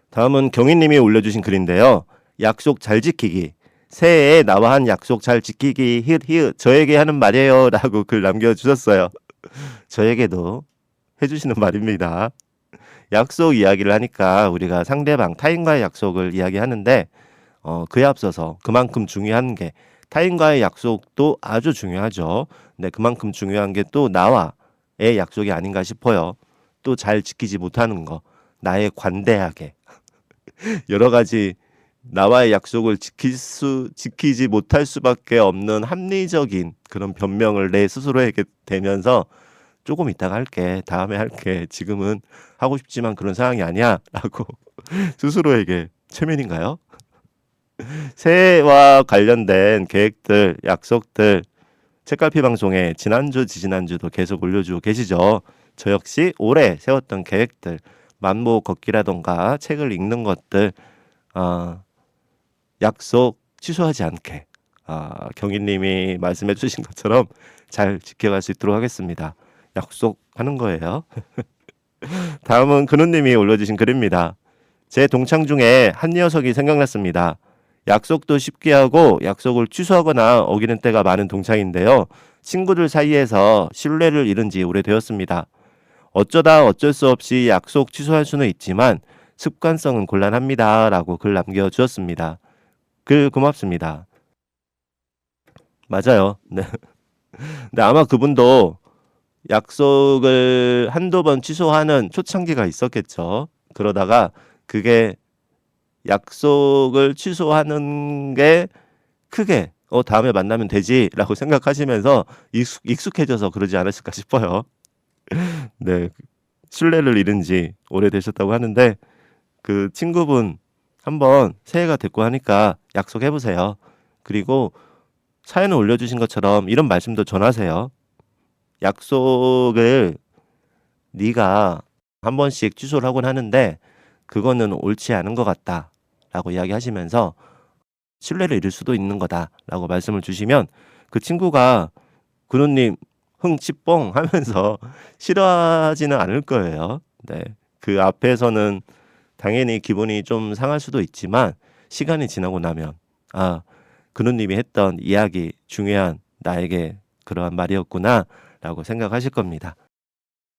다음은 경희님이 올려주신 글인데요. 약속 잘 지키기. 새해에 나와 한 약속 잘 지키기. 히읗 저에게 하는 말이에요 라고 글 남겨주셨어요. 저에게도 해주시는 말입니다. 약속 이야기를 하니까 우리가 상대방 타인과의 약속을 이야기하는데 그에 앞서서 그만큼 중요한 게 타인과의 약속도 아주 중요하죠. 근데 그만큼 중요한 게 또 나와의 약속이 아닌가 싶어요. 또 잘 지키지 못하는 거, 나의 관대하게 여러 가지 나와의 약속을 지키지 못할 수밖에 없는 합리적인 그런 변명을 내 스스로에게 대면서 조금 이따가 할게, 다음에 할게, 지금은 하고 싶지만 그런 상황이 아니야 라고 스스로에게 최면인가요? 새해와 관련된 계획들, 약속들 책갈피 방송에 지난주, 지지난주도 계속 올려주고 계시죠. 저 역시 올해 세웠던 계획들, 만보 걷기라던가 책을 읽는 것들 약속 취소하지 않게 경희님이 말씀해 주신 것처럼 잘 지켜갈 수 있도록 하겠습니다. 약속하는 거예요. 다음은 근우님이 올려주신 글입니다. 제 동창 중에 한 녀석이 생각났습니다. 약속도 쉽게 하고 약속을 취소하거나 어기는 때가 많은 동창인데요. 친구들 사이에서 신뢰를 잃은 지 오래되었습니다. 어쩌다 어쩔 수 없이 약속 취소할 수는 있지만 습관성은 곤란합니다. 라고 글 남겨주었습니다. 글 고맙습니다. 맞아요. 네. 근데 아마 그분도 약속을 한두 번 취소하는 초창기가 있었겠죠. 그러다가 그게 약속을 취소하는 게 크게 다음에 만나면 되지 라고 생각하시면서 익숙해져서 그러지 않았을까 싶어요. 네, 신뢰를 잃은 지 오래되셨다고 하는데 그 친구분 한번 새해가 됐고 하니까 약속해보세요. 그리고 사연을 올려주신 것처럼 이런 말씀도 전하세요. 약속을 네가 한 번씩 취소를 하곤 하는데 그거는 옳지 않은 것 같다 라고 이야기하시면서 신뢰를 잃을 수도 있는 거다 라고 말씀을 주시면 그 친구가 근우님 흥치뽕 하면서 싫어하지는 않을 거예요. 네, 그 앞에서는 당연히 기분이 좀 상할 수도 있지만 시간이 지나고 나면 근우님이 했던 이야기 중요한 나에게 그러한 말이었구나 라고 생각하실 겁니다.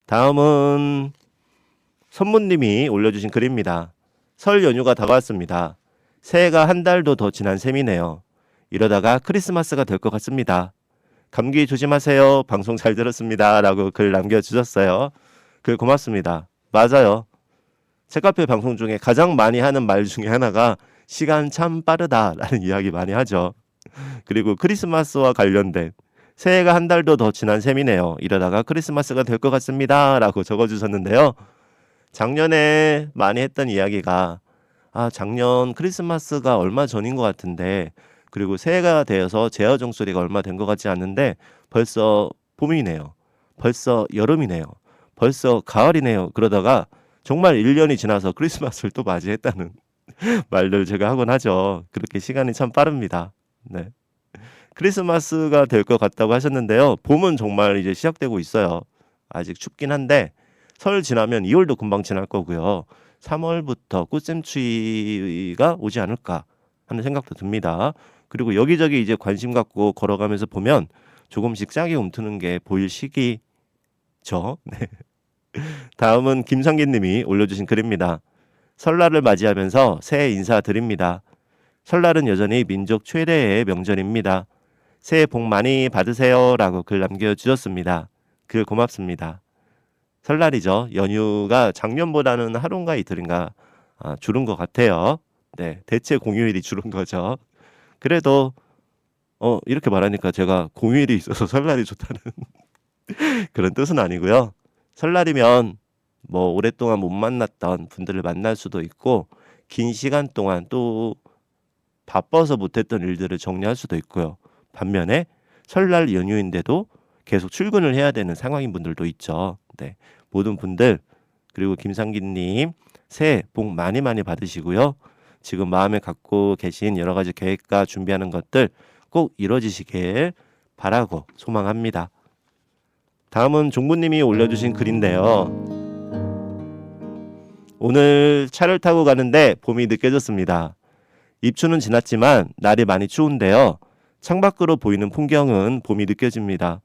다음은 선무님이 올려주신 글입니다. 설 연휴가 다가왔습니다. 새해가 한 달도 더 지난 셈이네요. 이러다가 크리스마스가 될 것 같습니다. 감기 조심하세요. 방송 잘 들었습니다. 라고 글 남겨주셨어요. 글 고맙습니다. 맞아요. 책카페 방송 중에 가장 많이 하는 말 중에 하나가 시간 참 빠르다 라는 이야기 많이 하죠. 그리고 크리스마스와 관련된 새해가 한 달도 더 지난 셈이네요. 이러다가 크리스마스가 될 것 같습니다. 라고 적어주셨는데요. 작년에 많이 했던 이야기가 작년 크리스마스가 얼마 전인 것 같은데 그리고 새해가 되어서 제어 종소리가 얼마 된 것 같지 않는데 벌써 봄이네요. 벌써 여름이네요. 벌써 가을이네요. 그러다가 정말 1년이 지나서 크리스마스를 또 맞이했다는 말들 제가 하곤 하죠. 그렇게 시간이 참 빠릅니다. 네. 크리스마스가 될 것 같다고 하셨는데요. 봄은 정말 이제 시작되고 있어요. 아직 춥긴 한데 설 지나면 2월도 금방 지날 거고요. 3월부터 꽃샘추위가 오지 않을까 하는 생각도 듭니다. 그리고 여기저기 이제 관심 갖고 걸어가면서 보면 조금씩 싹이 움트는 게 보일 시기죠. 네. 다음은 김상기 님이 올려주신 글입니다. 설날을 맞이하면서 새해 인사드립니다. 설날은 여전히 민족 최대의 명절입니다. 새해 복 많이 받으세요 라고 글 남겨주셨습니다. 글 고맙습니다. 설날이죠. 연휴가 작년보다는 하루인가 이틀인가 줄은 것 같아요. 네, 대체 공휴일이 줄은 거죠. 그래도 이렇게 말하니까 제가 공휴일이 있어서 설날이 좋다는 그런 뜻은 아니고요. 설날이면 뭐 오랫동안 못 만났던 분들을 만날 수도 있고 긴 시간 동안 또 바빠서 못했던 일들을 정리할 수도 있고요. 반면에 설날 연휴인데도 계속 출근을 해야 되는 상황인 분들도 있죠. 네, 모든 분들 그리고 김상기님 새해 복 많이 많이 받으시고요. 지금 마음에 갖고 계신 여러 가지 계획과 준비하는 것들 꼭 이루어지시길 바라고 소망합니다. 다음은 종구님이 올려주신 글인데요. 오늘 차를 타고 가는데 봄이 느껴졌습니다. 입추는 지났지만 날이 많이 추운데요. 창밖으로 보이는 풍경은 봄이 느껴집니다.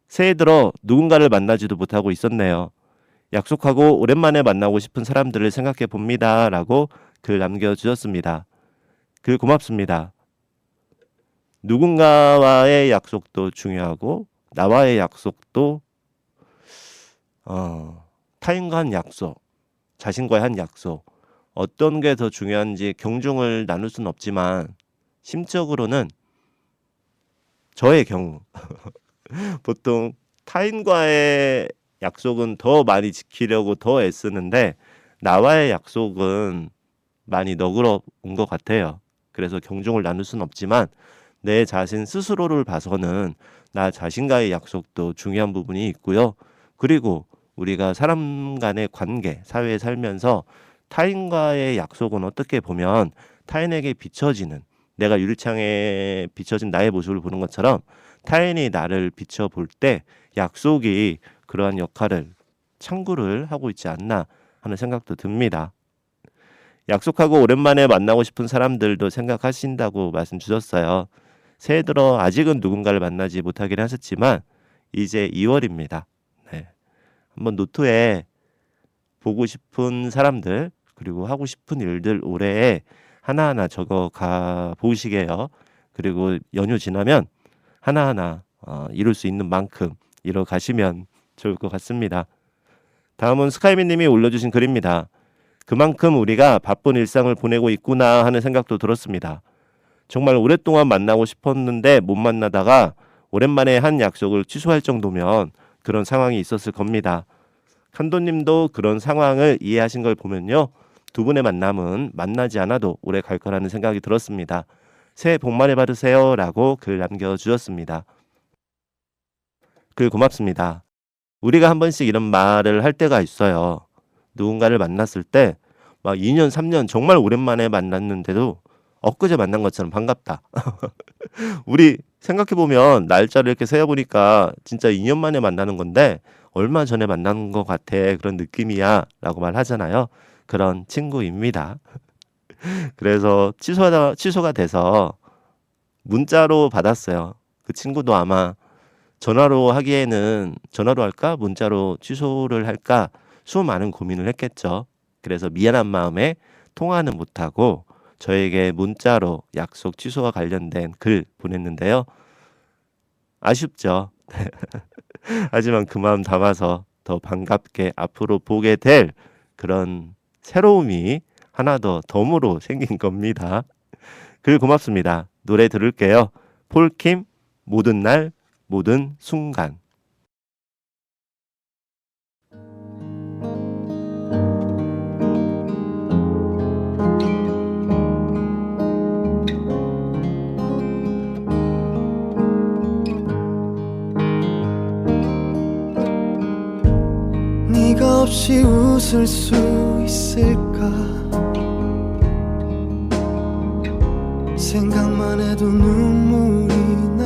새해 들어 누군가를 만나지도 못하고 있었네요. 약속하고 오랜만에 만나고 싶은 사람들을 생각해 봅니다. 라고 글 남겨주셨습니다. 글 고맙습니다. 누군가와의 약속도 중요하고 나와의 약속도 타인과 한 약속, 자신과의 한 약속, 어떤 게 더 중요한지 경중을 나눌 수는 없지만 심적으로는 저의 경우 보통 타인과의 약속은 더 많이 지키려고 더 애쓰는데 나와의 약속은 많이 너그러운 것 같아요. 그래서 경중을 나눌 수는 없지만 내 자신 스스로를 봐서는 나 자신과의 약속도 중요한 부분이 있고요. 그리고 우리가 사람 간의 관계, 사회에 살면서 타인과의 약속은 어떻게 보면 타인에게 비춰지는, 내가 유리창에 비춰진 나의 모습을 보는 것처럼 타인이 나를 비춰볼 때 약속이 그러한 역할을 창구를 하고 있지 않나 하는 생각도 듭니다. 약속하고 오랜만에 만나고 싶은 사람들도 생각하신다고 말씀 주셨어요. 새해 들어 아직은 누군가를 만나지 못하긴 하셨지만 이제 2월입니다. 네. 한번 노트에 보고 싶은 사람들 그리고 하고 싶은 일들 올해에 하나하나 적어 가 보시게요. 그리고 연휴 지나면 하나하나 이룰 수 있는 만큼 이뤄 가시면 좋을 것 같습니다. 다음은 스카이미님이 올려주신 글입니다. 그만큼 우리가 바쁜 일상을 보내고 있구나 하는 생각도 들었습니다. 정말 오랫동안 만나고 싶었는데 못 만나다가 오랜만에 한 약속을 취소할 정도면 그런 상황이 있었을 겁니다. 칸도님도 그런 상황을 이해하신 걸 보면요. 두 분의 만남은 만나지 않아도 오래 갈 거라는 생각이 들었습니다. 새해 복 많이 받으세요 라고 글 남겨주셨습니다. 글 고맙습니다. 우리가 한 번씩 이런 말을 할 때가 있어요. 누군가를 만났을 때 막 2년 3년 정말 오랜만에 만났는데도 엊그제 만난 것처럼 반갑다. 우리 생각해보면 날짜를 이렇게 세어보니까 진짜 2년 만에 만나는 건데 얼마 전에 만난 것 같아, 그런 느낌이야 라고 말하잖아요. 그런 친구입니다. 그래서 취소가 돼서 문자로 받았어요. 그 친구도 아마 전화로 하기에는 전화로 할까 문자로 취소를 할까 수많은 고민을 했겠죠. 그래서 미안한 마음에 통화는 못하고 저에게 문자로 약속 취소와 관련된 글 보냈는데요. 아쉽죠. 하지만 그 마음 담아서 더 반갑게 앞으로 보게 될 그런 새로움이 하나 더 덤으로 생긴 겁니다. 글 고맙습니다. 노래 들을게요. 폴킴 모든 날 모든 순간. 네가 없이 웃을 수 있을까 생각만 해도 눈물이 나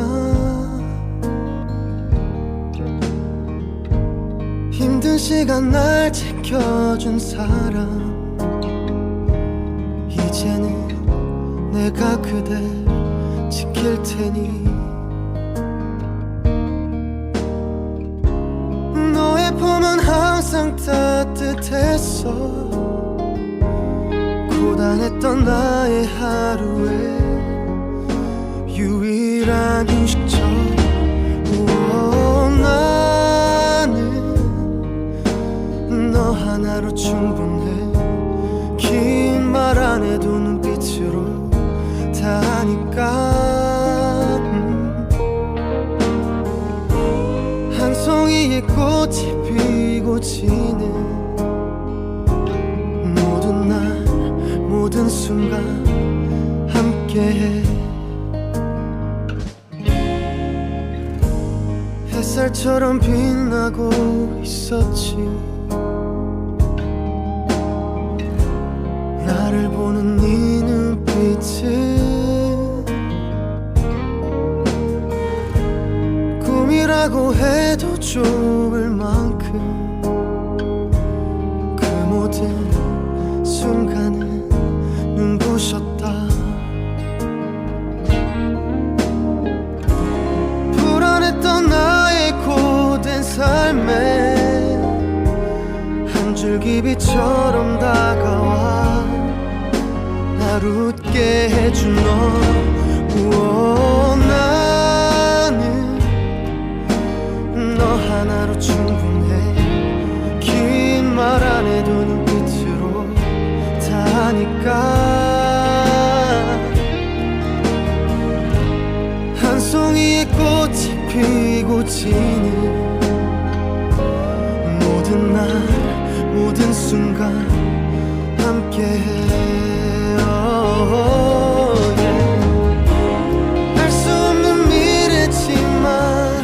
힘든 시간 날 지켜준 사람 이제는 내가 그댈 지킬 테니 너의 품은 항상 따뜻했어 고단했던 나의 하루에 유일한 휴식처 나는 너 하나로 충분해 긴 말 안 해도 눈빛으로 다 아니까 한 송이의 꽃이 피고 지는 모든 날 모든 순간 함께해 햇살처럼 빛나고 있었지 나를 보는 네 눈빛은 꿈이라고 해도 좋을 만큼 그 모든 순간은 눈부셨다 비비처럼 다가와 날 웃게 해준 너. 나는 너 하나로 충분해. 긴 말 안 해도 눈빛으로 다 하니까. 한 송이의 꽃이 피고 지는 모든 날 모든 순간 함께해. 알 수 없는 미래지만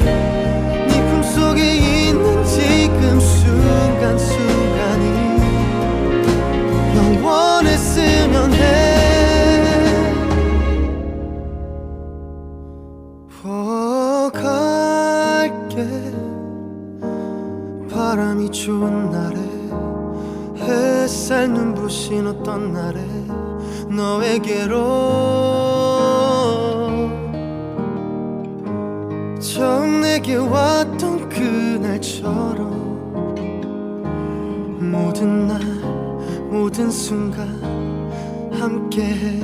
네 품속에 있는 지금 순간순간이 영원했으면 해. 갈게. 바람이 좋은 날에 햇살 눈부신 어떤 날에 너에게로 처음 내게 왔던 그날처럼 모든 날 모든 순간 함께해.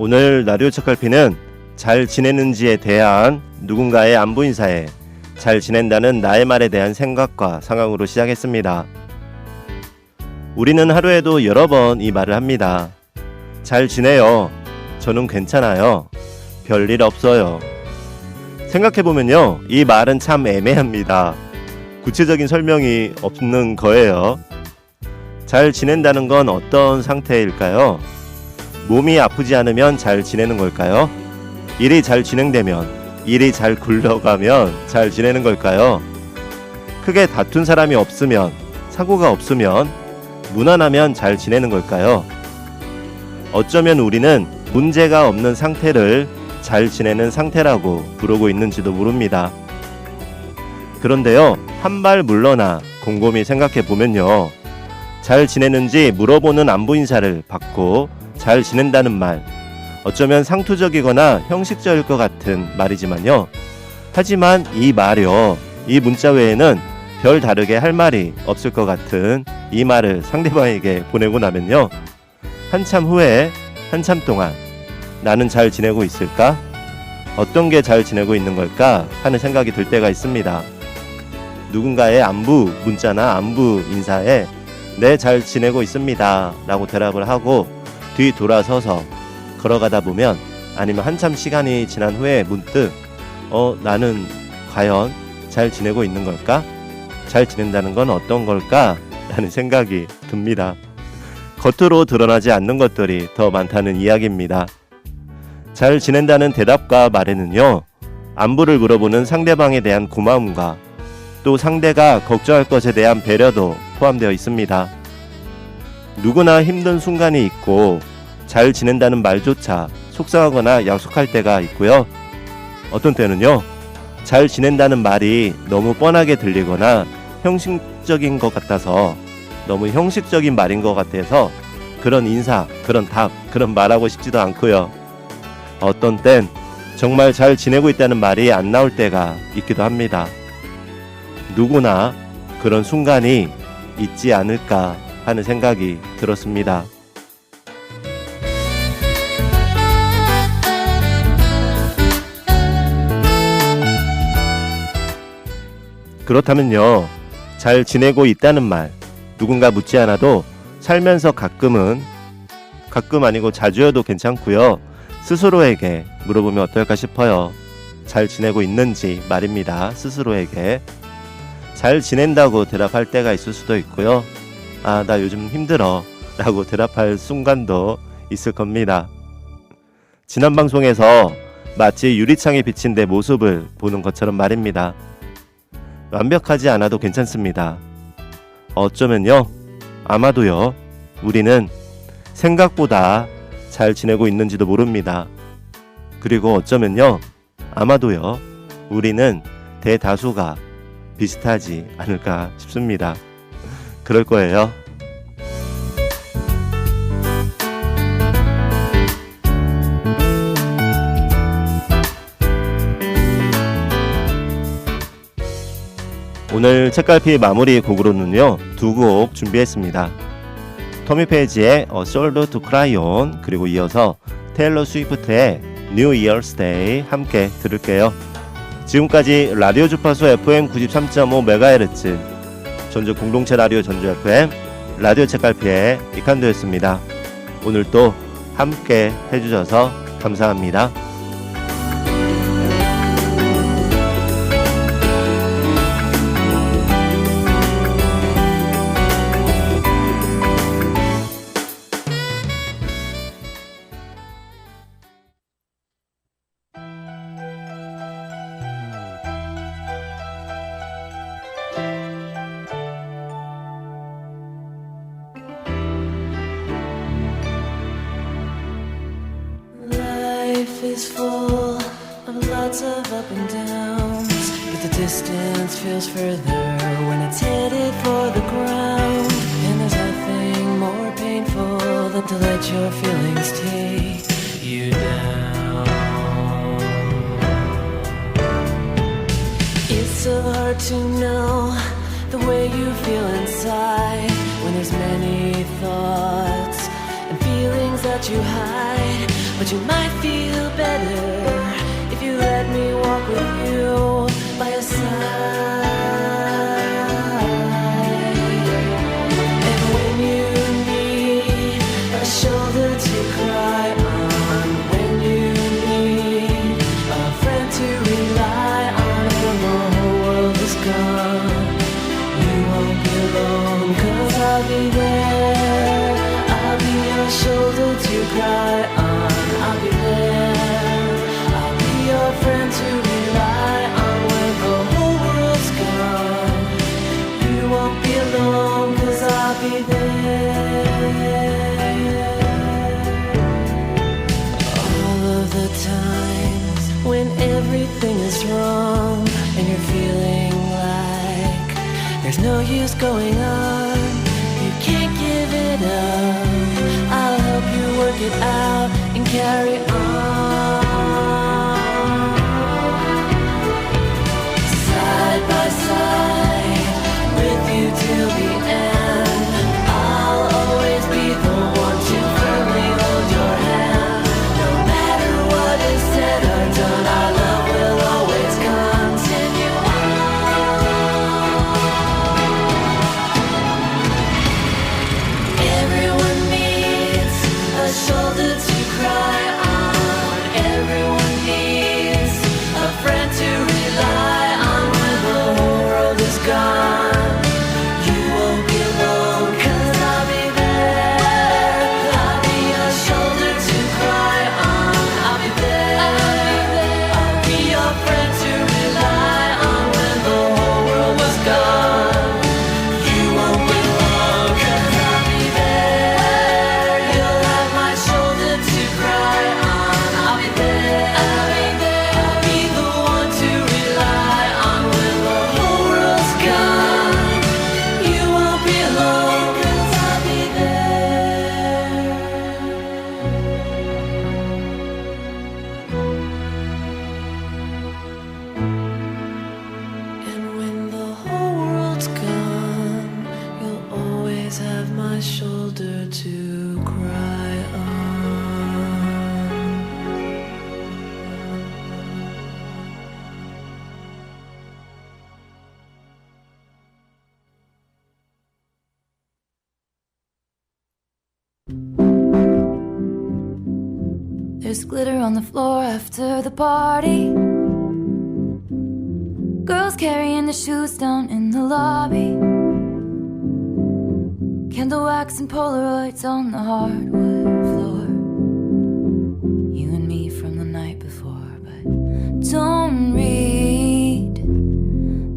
오늘 라디오 책갈피는 잘 지내는지에 대한 누군가의 안부 인사에 잘 지낸다는 나의 말에 대한 생각과 상황으로 시작했습니다. 우리는 하루에도 여러 번 이 말을 합니다. 잘 지내요. 저는 괜찮아요. 별일 없어요. 생각해보면요, 이 말은 참 애매합니다. 구체적인 설명이 없는 거예요. 잘 지낸다는 건 어떤 상태일까요? 몸이 아프지 않으면 잘 지내는 걸까요? 일이 잘 진행되면, 일이 잘 굴러가면 잘 지내는 걸까요? 크게 다툰 사람이 없으면, 사고가 없으면, 무난하면 잘 지내는 걸까요? 어쩌면 우리는 문제가 없는 상태를 잘 지내는 상태라고 부르고 있는지도 모릅니다. 그런데요, 한 발 물러나 곰곰이 생각해 보면요, 잘 지내는지 물어보는 안부 인사를 받고 잘 지낸다는 말, 어쩌면 상투적이거나 형식적일 것 같은 말이지만요, 하지만 이 말이요, 이 문자 외에는 별 다르게 할 말이 없을 것 같은 이 말을 상대방에게 보내고 나면요, 한참 후에, 한참 동안 나는 잘 지내고 있을까? 어떤 게 잘 지내고 있는 걸까? 하는 생각이 들 때가 있습니다. 누군가의 안부 문자나 안부 인사에 네, 잘 지내고 있습니다 라고 대답을 하고 뒤 돌아서서 걸어가다 보면, 아니면 한참 시간이 지난 후에 문득 나는 과연 잘 지내고 있는 걸까? 잘 지낸다는 건 어떤 걸까? 라는 생각이 듭니다. 겉으로 드러나지 않는 것들이 더 많다는 이야기입니다. 잘 지낸다는 대답과 말에는요, 안부를 물어보는 상대방에 대한 고마움과 또 상대가 걱정할 것에 대한 배려도 포함되어 있습니다. 누구나 힘든 순간이 있고 잘 지낸다는 말조차 속상하거나 약속할 때가 있고요. 어떤 때는요, 잘 지낸다는 말이 너무 뻔하게 들리거나 형식적인 것 같아서, 너무 형식적인 말인 것 같아서 그런 인사, 그런 답, 그런 말하고 싶지도 않고요. 어떤 땐 정말 잘 지내고 있다는 말이 안 나올 때가 있기도 합니다. 누구나 그런 순간이 있지 않을까 하는 생각이 들었습니다. 그렇다면요, 잘 지내고 있다는 말, 누군가 묻지 않아도 살면서 가끔은, 가끔 아니고 자주여도 괜찮고요, 스스로에게 물어보면 어떨까 싶어요. 잘 지내고 있는지 말입니다. 스스로에게. 잘 지낸다고 대답할 때가 있을 수도 있고요, 아, 나 요즘 힘들어 라고 대답할 순간도 있을 겁니다. 지난 방송에서 마치 유리창에 비친 내 모습을 보는 것처럼 말입니다. 완벽하지 않아도 괜찮습니다. 어쩌면요, 아마도요, 우리는 생각보다 잘 지내고 있는지도 모릅니다. 그리고 어쩌면요, 아마도요, 우리는 대다수가 비슷하지 않을까 싶습니다. 그럴 거예요. 오늘 책갈피 마무리 곡으로는요, 두 곡 준비했습니다. 토미 페이지의 A Shoulder to Cry On, 그리고 이어서 테일러 스위프트의 New Year's Day 함께 들을게요. 지금까지 라디오 주파수 FM 93.5MHz 전주 공동체 라디오 전주 FM 라디오 책갈피의 이칸도였습니다. 오늘 또 함께 해주셔서 감사합니다. Life is full of lots of up and downs, but the distance feels further when it's headed for the ground. And there's nothing more painful than to let your feelings take you down. It's so hard to know the way you feel inside when there's many thoughts and feelings that you hide. But you might feel better if you let me walk with you by your side. And when you need a shoulder to cry on, when you need a friend to rely on, when the whole world is gone, you won't be alone, 'cause I'll be there. I'll be your shoulder to cry on. I'll be there. I'll be your friend to rely on when the whole world's gone. You won't be alone, 'cause I'll be there. All of the times when everything is wrong and you're feeling like there's no use going on, you can't give it up. I'll help you work it out and carry on. Side by side with you till the end. I'll always be the one to firmly hold your hand. No matter what is said or done, our love will always continue on. Everyone needs a shoulder to cry on. Everyone needs a friend to rely on when the whole world is gone. You won't be alone, 'cause I'll be there. I'll be your shoulder to cry on. I'll be there. I'll be your friend to rely on when the whole world is gone. You won't be alone, 'cause I'll be there. You'll have my shoulder to cry on. I'll be there. I'll be the one to rely on when the whole world's gone. You won't be alone, 'cause I'll be there. And when the whole world's gone, you'll always have my shoulder to cry on. There's glitter on the floor after the party. Girls carrying their shoes down in the lobby. Candle wax and Polaroids on the hardwood floor. You and me from the night before, but don't read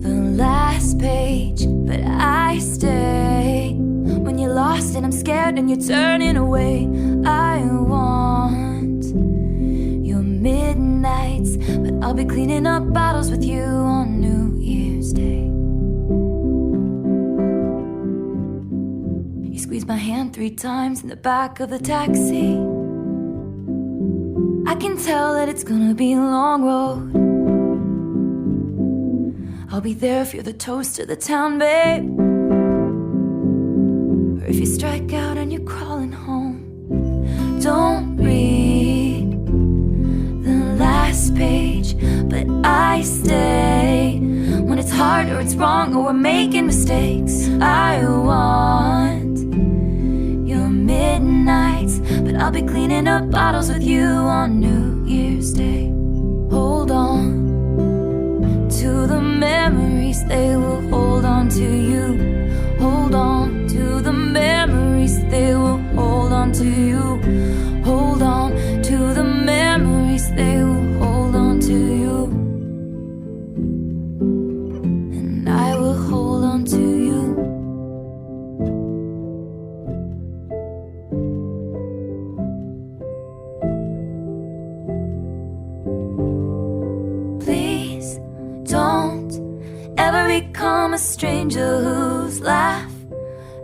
the last page. But I stay when you're lost and I'm scared scared and you're turning away. I want your midnights, but I'll be cleaning up bottles with you on New Year's Day. You squeezed my hand 3 times in the back of the taxi. I can tell that it's gonna be a long road. I'll be there if you're the toast of the town, babe. Or if you strike out and you're crawling home. Don't read the last page, but I stay when it's hard or it's wrong or we're making mistakes. I want your midnights, but I'll be cleaning up bottles with you on New Year's Day. Hold on to the memories, they will hold on to you. Hold on to the memories, they will hold on to you. Hold on to the memories, they will hold on to you. And I will hold on to you. Please don't ever become a stranger whose laugh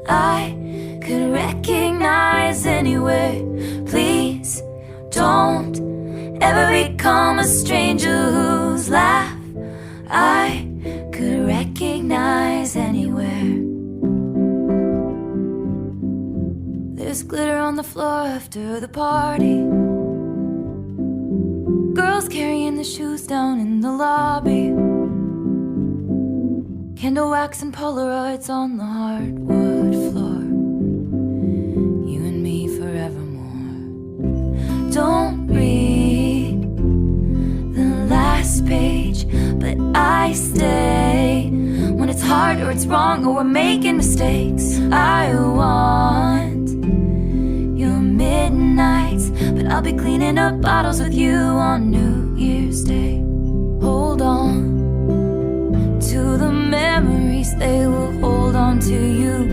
I could recognize anywhere. Please don't ever become a stranger whose laugh I could recognize anywhere. There's glitter on the floor after the party. Girls carrying the shoes down in the lobby. Candle wax and Polaroids on the hardwood floor. You and me forevermore. Don't read the last page, but I stay when it's hard or it's wrong or we're making mistakes. I want your midnights, but I'll be cleaning up bottles with you on New Year's Day. Hold on to the memories, they will hold on to you.